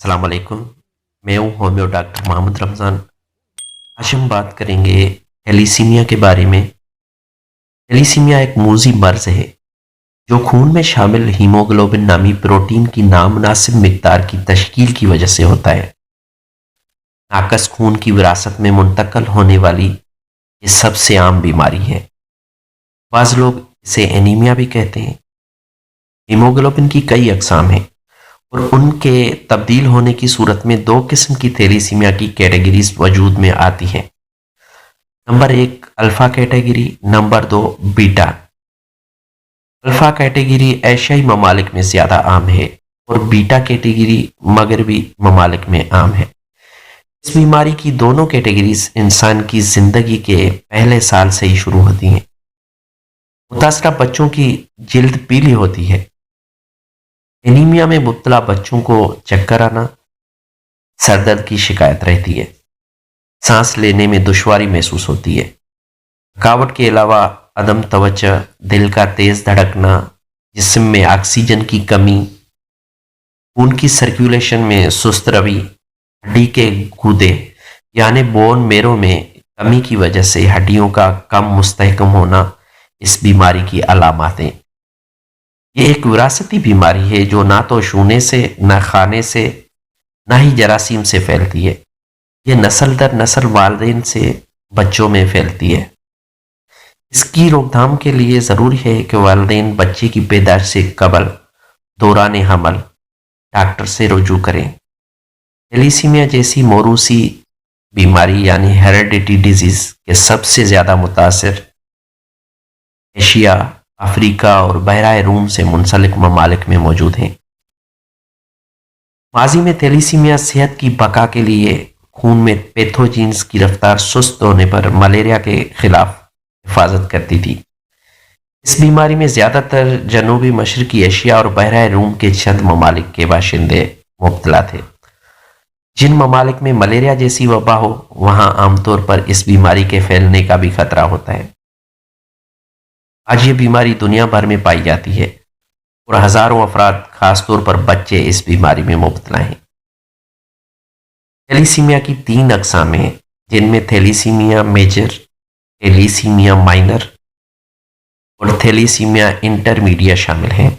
السلام علیکم. میں ہوں ہومیو ڈاکٹر محمد رمضان. آج ہم بات کریں گے تھیلیسیمیا کے بارے میں. تھیلیسیمیا ایک موذی مرض ہے جو خون میں شامل ہیموگلوبن نامی پروٹین کی نامناسب مقدار کی تشکیل کی وجہ سے ہوتا ہے. ناقص خون کی وراثت میں منتقل ہونے والی یہ سب سے عام بیماری ہے. بعض لوگ اسے اینیمیا بھی کہتے ہیں. ہیموگلوبن کی کئی اقسام ہیں اور ان کے تبدیل ہونے کی صورت میں دو قسم کی تھیلیسیمیا کی کیٹیگریز وجود میں آتی ہیں. نمبر 1 الفا کیٹیگری، نمبر 2 بیٹا. الفا کیٹیگری ایشیائی ممالک میں زیادہ عام ہے اور بیٹا کیٹیگری مغربی ممالک میں عام ہے. اس بیماری کی دونوں کیٹیگریز انسان کی زندگی کے پہلے سال سے ہی شروع ہوتی ہیں. متاثرہ بچوں کی جلد پیلی ہوتی ہے. اینیمیا میں مبتلا بچوں کو چکر آنا، سر درد کی شکایت رہتی ہے، سانس لینے میں دشواری محسوس ہوتی ہے. تھکاوٹ کے علاوہ عدم توجہ، دل کا تیز دھڑکنا، جسم میں آکسیجن کی کمی، خون کی سرکولیشن میں سست روی، ہڈی کے گودے یعنی بون میرو میں کمی کی وجہ سے ہڈیوں کا کم مستحکم ہونا اس بیماری کی علامات ہیں. یہ ایک وراثتی بیماری ہے جو نہ تو چھونے سے، نہ کھانے سے، نہ ہی جراثیم سے پھیلتی ہے. یہ نسل در نسل والدین سے بچوں میں پھیلتی ہے. اس کی روک تھام کے لیے ضروری ہے کہ والدین بچے کی پیدائش سے قبل دوران حمل ڈاکٹر سے رجوع کریں. تھیلیسیمیا جیسی موروثی بیماری یعنی ہیریڈیٹی ڈیزیز کے سب سے زیادہ متاثر ایشیا، افریقہ اور بحیرہ روم سے منسلک ممالک میں موجود ہیں. ماضی میں تھیلیسیمیا صحت کی بقا کے لیے خون میں پیتھوجینز کی رفتار سست ہونے پر ملیریا کے خلاف حفاظت کرتی تھی. اس بیماری میں زیادہ تر جنوبی مشرقی ایشیا اور بحیرہ روم کے چند ممالک کے باشندے مبتلا تھے. جن ممالک میں ملیریا جیسی وبا ہو وہاں عام طور پر اس بیماری کے پھیلنے کا بھی خطرہ ہوتا ہے. آج یہ بیماری دنیا بھر میں پائی جاتی ہے اور ہزاروں افراد خاص طور پر بچے اس بیماری میں مبتلا ہیں. تھیلیسیمیا کی 3 اقسام ہیں جن میں تھیلیسیمیا میجر، تھیلیسیمیا مائنر اور تھیلیسیمیا انٹرمیڈیا شامل ہیں.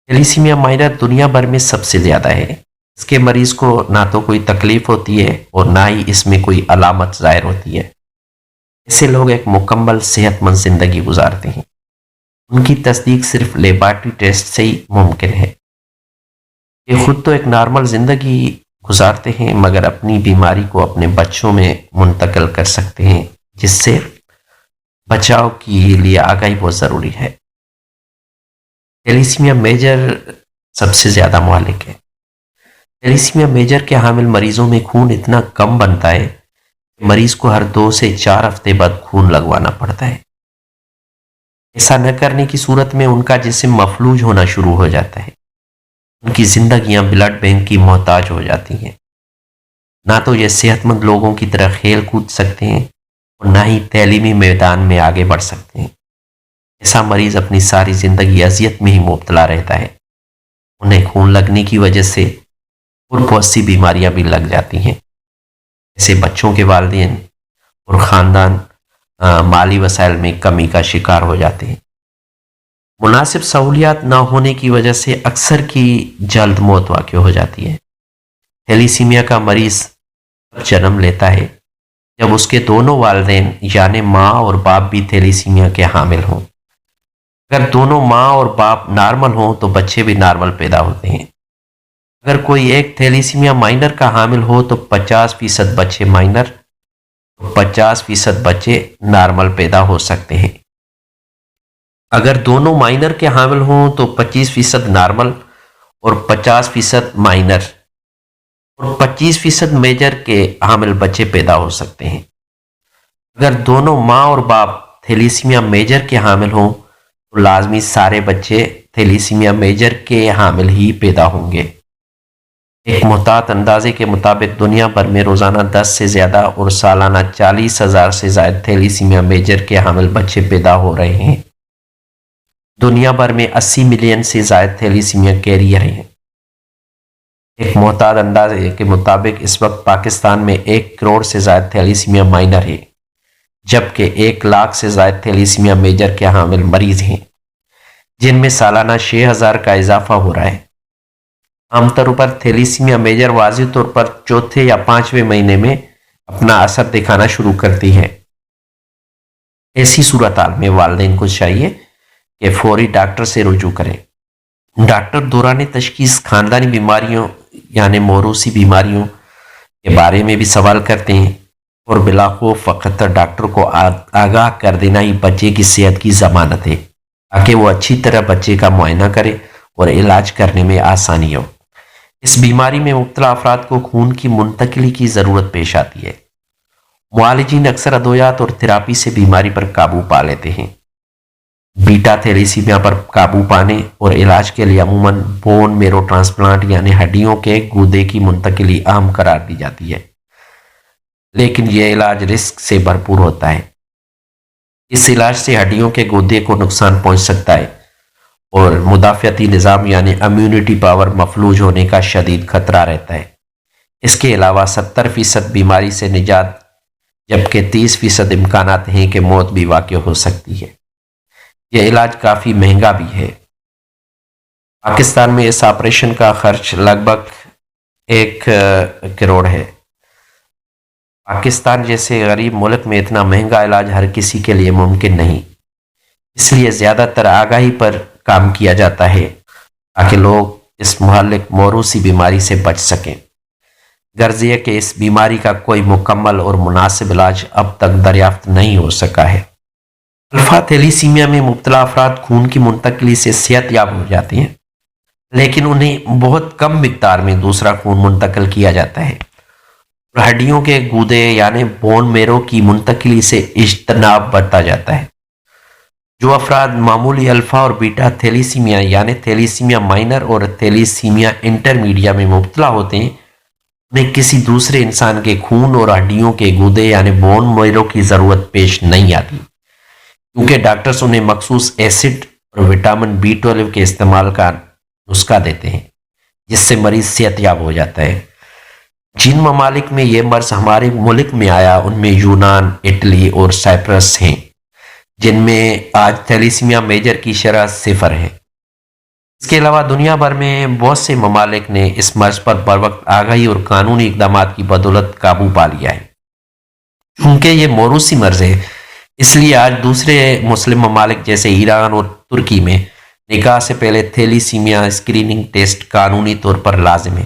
تھیلیسیمیا مائنر دنیا بھر میں سب سے زیادہ ہے. اس کے مریض کو نہ تو کوئی تکلیف ہوتی ہے اور نہ ہی اس میں کوئی علامت ظاہر ہوتی ہے. ایسے لوگ ایک مکمل صحت مند زندگی گزارتے ہیں. ان کی تصدیق صرف لیبارٹری ٹیسٹ سے ہی ممکن ہے. یہ خود تو ایک نارمل زندگی گزارتے ہیں مگر اپنی بیماری کو اپنے بچوں میں منتقل کر سکتے ہیں، جس سے بچاؤ کے لیے آگاہی بہت ضروری ہے. تھیلیسیمیا میجر سب سے زیادہ مہلک ہے. تھیلیسیمیا میجر کے حامل مریضوں میں خون اتنا کم بنتا ہے کہ مریض کو ہر 2 سے 4 ہفتے بعد خون لگوانا پڑتا ہے. ایسا نہ کرنے کی صورت میں ان کا جسم مفلوج ہونا شروع ہو جاتا ہے. ان کی زندگیاں بلڈ بینک کی محتاج ہو جاتی ہیں. نہ تو یہ صحت مند لوگوں کی طرح کھیل کود سکتے ہیں اور نہ ہی تعلیمی میدان میں آگے بڑھ سکتے ہیں. ایسا مریض اپنی ساری زندگی اذیت میں ہی مبتلا رہتا ہے. انہیں خون لگنے کی وجہ سے اور بہت سی بیماریاں بھی لگ جاتی ہیں. ایسے بچوں کے والدین اور خاندان مالی وسائل میں کمی کا شکار ہو جاتے ہیں. مناسب سہولیات نہ ہونے کی وجہ سے اکثر کی جلد موت واقع ہو جاتی ہے. تھیلیسیمیا کا مریض جنم لیتا ہے جب اس کے دونوں والدین یعنی ماں اور باپ بھی تھیلیسیمیا کے حامل ہوں. اگر دونوں ماں اور باپ نارمل ہوں تو بچے بھی نارمل پیدا ہوتے ہیں. اگر کوئی ایک تھیلیسیمیا مائنر کا حامل ہو تو 50% بچے مائنر، 50% بچے نارمل پیدا ہو سکتے ہیں. اگر دونوں مائنر کے حامل ہوں تو 25% نارمل اور 50% مائنر اور 25% میجر کے حامل بچے پیدا ہو سکتے ہیں. اگر دونوں ماں اور باپ تھیلیسیمیا میجر کے حامل ہوں تو لازمی سارے بچے تھیلیسیمیا میجر کے حامل ہی پیدا ہوں گے. ایک محتاط اندازے کے مطابق دنیا بھر میں روزانہ 10 سے زیادہ اور سالانہ 40,000 سے زائد تھیلیسیمیا میجر کے حامل بچے پیدا ہو رہے ہیں. دنیا بھر میں 80 ملین سے زائد تھیلیسیمیا کیریئر ہیں. ایک محتاط اندازے کے مطابق اس وقت پاکستان میں 1 کروڑ سے زائد تھیلیسیمیا مائنر ہے، جبکہ 1 لاکھ سے زائد تھیلیسیمیا میجر کے حامل مریض ہیں، جن میں سالانہ 6,000 کا اضافہ ہو رہا ہے۔ عام طور پر تھیلیسیمیا میجر واضح طور پر چوتھے یا 5ویں مہینے میں اپنا اثر دکھانا شروع کرتی ہے۔ ایسی صورتحال میں والدین کو چاہیے کہ فوری ڈاکٹر سے رجوع کریں۔ ڈاکٹر دوران تشخیص خاندانی بیماریوں یعنی موروثی بیماریوں کے بارے میں بھی سوال کرتے ہیں، اور بلا خوف وقت ڈاکٹر کو آگاہ کر دینا ہی بچے کی صحت کی ضمانت ہے، تاکہ وہ اچھی طرح بچے کا معائنہ کرے اور علاج کرنے میں آسانی ہو۔ اس بیماری میں مبتلا افراد کو خون کی منتقلی کی ضرورت پیش آتی ہے۔ معالجین اکثر ادویات اور تھراپی سے بیماری پر قابو پا لیتے ہیں۔ بیٹا تھیلیسیمیا پر قابو پانے اور علاج کے لیے عموماً بون میرو ٹرانسپلانٹ یعنی ہڈیوں کے گودے کی منتقلی اہم قرار دی جاتی ہے، لیکن یہ علاج رسک سے بھرپور ہوتا ہے۔ اس علاج سے ہڈیوں کے گودے کو نقصان پہنچ سکتا ہے اور مدافعتی نظام یعنی امیونٹی پاور مفلوج ہونے کا شدید خطرہ رہتا ہے۔ اس کے علاوہ 70% بیماری سے نجات، جبکہ 30% امکانات ہیں کہ موت بھی واقع ہو سکتی ہے۔ یہ علاج کافی مہنگا بھی ہے۔ پاکستان میں اس آپریشن کا خرچ لگ بھگ 1 کروڑ ہے۔ پاکستان جیسے غریب ملک میں اتنا مہنگا علاج ہر کسی کے لیے ممکن نہیں، اس لیے زیادہ تر آگاہی پر کام کیا جاتا ہے تاکہ لوگ اس مہلک موروثی بیماری سے بچ سکیں۔ غرض یہ کہ اس بیماری کا کوئی مکمل اور مناسب علاج اب تک دریافت نہیں ہو سکا ہے۔ الفا تھیلیسیمیا میں مبتلا افراد خون کی منتقلی سے صحت یاب ہو جاتے ہیں، لیکن انہیں بہت کم مقدار میں دوسرا خون منتقل کیا جاتا ہے، اور ہڈیوں کے گودے یعنی بون میرو کی منتقلی سے اجتناب برتا جاتا ہے۔ جو افراد معمولی الفا اور بیٹا تھیلیسیمیا یعنی تھیلیسیمیا مائنر اور تھیلیسیمیا انٹرمیڈیا میں مبتلا ہوتے ہیں، انہیں کسی دوسرے انسان کے خون اور ہڈیوں کے گودے یعنی بون میرو کی ضرورت پیش نہیں آتی، کیونکہ ڈاکٹرز انہیں مخصوص ایسڈ اور وٹامن B12 کے استعمال کا نسخہ دیتے ہیں، جس سے مریض صحت یاب ہو جاتا ہے۔ جن ممالک میں یہ مرض ہمارے ملک میں آیا ان میں یونان، اٹلی اور سائپرس ہیں، جن میں آج تھیلیسیمیا میجر کی شرح 0 ہے۔ اس کے علاوہ دنیا بھر میں بہت سے ممالک نے اس مرض پر بروقت آگاہی اور قانونی اقدامات کی بدولت قابو پا لیا ہے۔ چونکہ یہ موروثی مرض ہے، اس لیے آج دوسرے مسلم ممالک جیسے ایران اور ترکی میں نکاح سے پہلے تھیلیسیمیا اسکریننگ ٹیسٹ قانونی طور پر لازم ہے۔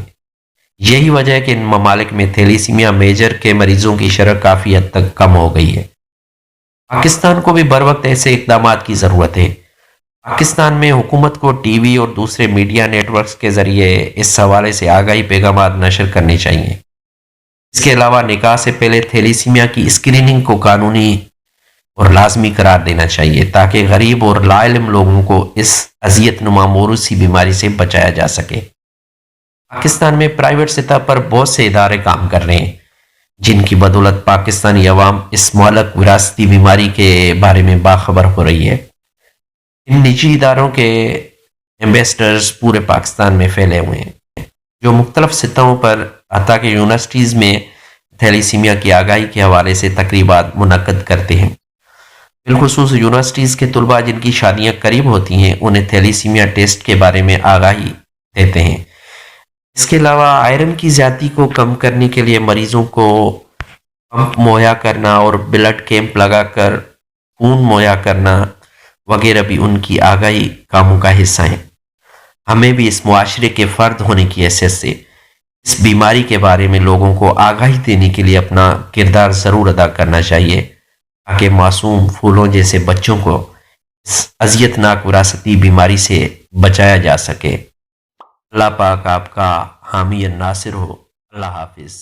یہی وجہ ہے کہ ان ممالک میں تھیلیسیمیا میجر کے مریضوں کی شرح کافی حد تک کم ہو گئی ہے۔ پاکستان کو بھی بروقت ایسے اقدامات کی ضرورت ہے۔ پاکستان میں حکومت کو ٹی وی اور دوسرے میڈیا نیٹ ورکس کے ذریعے اس حوالے سے آگاہی پیغامات نشر کرنے چاہیے۔ اس کے علاوہ نکاح سے پہلے تھیلیسیمیا کی اسکریننگ کو قانونی اور لازمی قرار دینا چاہیے، تاکہ غریب اور لا علم لوگوں کو اس اذیت نما موروثی بیماری سے بچایا جا سکے۔ پاکستان میں پرائیویٹ سطح پر بہت سے ادارے کام کر رہے ہیں، جن کی بدولت پاکستانی عوام اس مہلک وراثتی بیماری کے بارے میں باخبر ہو رہی ہے۔ ان نجی اداروں کے ایمبیسڈرز پورے پاکستان میں پھیلے ہوئے ہیں، جو مختلف سطحوں پر حتیٰ کہ یونیورسٹیز میں تھیلیسیمیا کی آگاہی کے حوالے سے تقریبات منعقد کرتے ہیں۔ بالخصوص یونیورسٹیز کے طلباء جن کی شادیاں قریب ہوتی ہیں انہیں تھیلیسیمیا ٹیسٹ کے بارے میں آگاہی دیتے ہیں۔ اس کے علاوہ آئرن کی زیادتی کو کم کرنے کے لیے مریضوں کو پمپ مہیا کرنا اور بلڈ کیمپ لگا کر خون مہیا کرنا وغیرہ بھی ان کی آگاہی کاموں کا حصہ ہیں۔ ہمیں بھی اس معاشرے کے فرد ہونے کی حیثیت سے اس بیماری کے بارے میں لوگوں کو آگاہی دینے کے لیے اپنا کردار ضرور ادا کرنا چاہیے، تاکہ معصوم پھولوں جیسے بچوں کو اس اذیت ناک وراثتی بیماری سے بچایا جا سکے۔ اللہ پاک آپ کا حامی ناصر ہو۔ اللہ حافظ۔